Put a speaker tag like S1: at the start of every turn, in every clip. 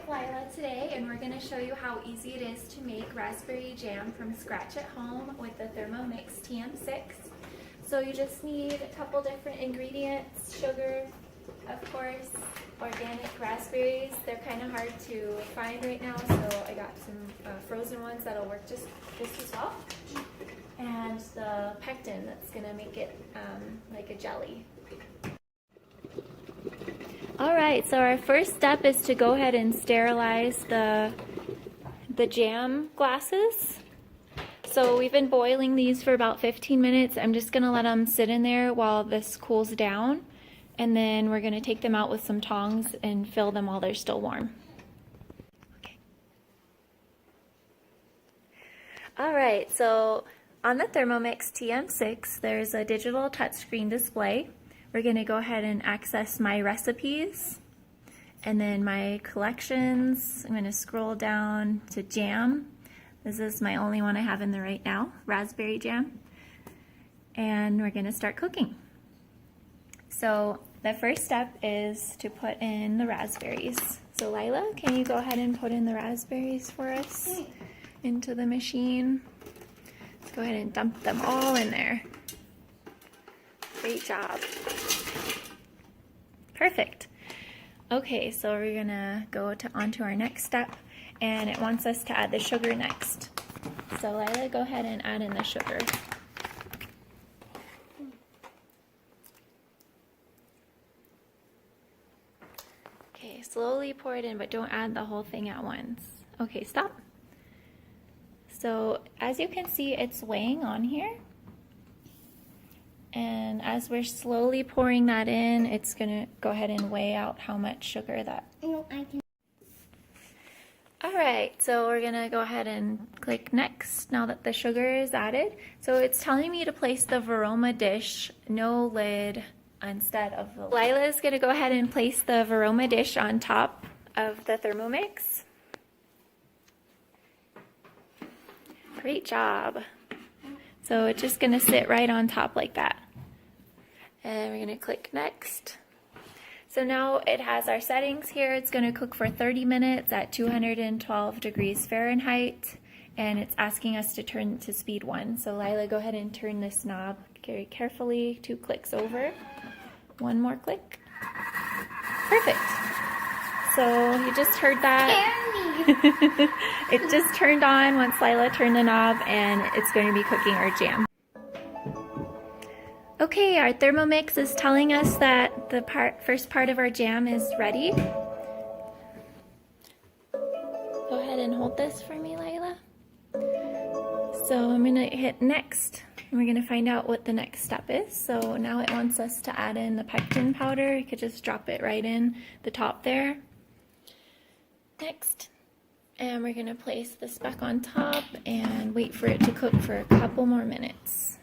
S1: Lila today, and we're going to show you how easy it is to make raspberry jam from scratch at home with the Thermomix TM6. So you just need a couple different ingredients, sugar, of course, organic raspberries. They're kind of hard to find right now, so I got some frozen ones that'll work just as well. And the pectin that's going to make it like a jelly. Alright, so our first step is to go ahead and sterilize the jam glasses. So we've been boiling these for about 15 minutes. I'm just going to let them sit in there while this cools down. And then we're going to take them out with some tongs and fill them while they're still warm. Okay. Alright, so on the Thermomix TM6, there's a digital touchscreen display. We're going to go ahead and access my recipes and then my collections. I'm going to scroll down to jam. This is my only one I have in there right now, raspberry jam. And we're going to start cooking. So the first step is to put in the raspberries. So Lila, can you go ahead and put in the raspberries for us into the machine? Let's go ahead and dump them all in there. Great job. Perfect. Okay, so we're gonna go on to our next step, and it wants us to add the sugar next. So Lila, go ahead and add in the sugar. Okay, slowly pour it in, but don't add the whole thing at once. Okay, stop. So as you can see, it's weighing on here. And as we're slowly pouring that in, it's gonna go ahead and weigh out how much sugar that. Alright, so we're gonna go ahead and click next now that the sugar is added. So it's telling me to place the varoma dish, no lid, instead of the. Lila is gonna go ahead and place the varoma dish on top of the Thermomix. Great job. So it's just gonna sit right on top like that. And we're gonna click next. So now it has our settings here. It's gonna cook for 30 minutes at 212 degrees Fahrenheit. And it's asking us to turn to speed 1. So Lila, go ahead and turn this knob very carefully, 2 clicks over. 1 more click. Perfect. So you just heard that. It just turned on once Lila turned the knob, and it's going to be cooking our jam. Okay, our Thermomix is telling us that the first part of our jam is ready. Go ahead and hold this for me, Lila. So I'm going to hit next, and we're going to find out what the next step is. So now it wants us to add in the pectin powder. You could just drop it right in the top there. Next. And we're going to place this back on top and wait for it to cook for a couple more minutes.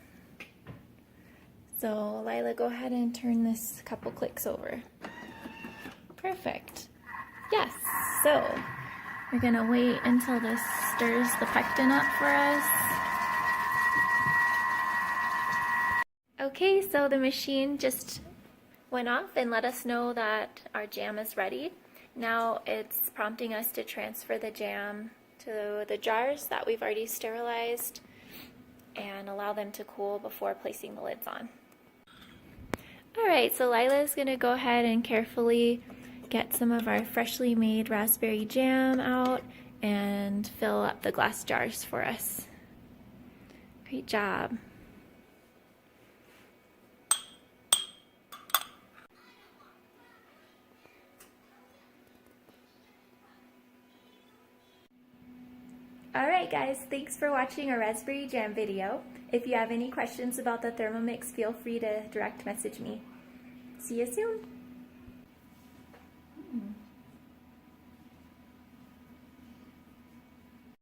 S1: So Lila, go ahead and turn this a couple clicks over. Perfect. Yes, so we're going to wait until this stirs the pectin up for us. Okay, so the machine just went off and let us know that our jam is ready. Now it's prompting us to transfer the jam to the jars that we've already sterilized and allow them to cool before placing the lids on. Alright, so Lila is going to go ahead and carefully get some of our freshly made raspberry jam out and fill up the glass jars for us. Great job. Alright guys, thanks for watching our raspberry jam video. If you have any questions about the Thermomix, feel free to direct message me. See you soon!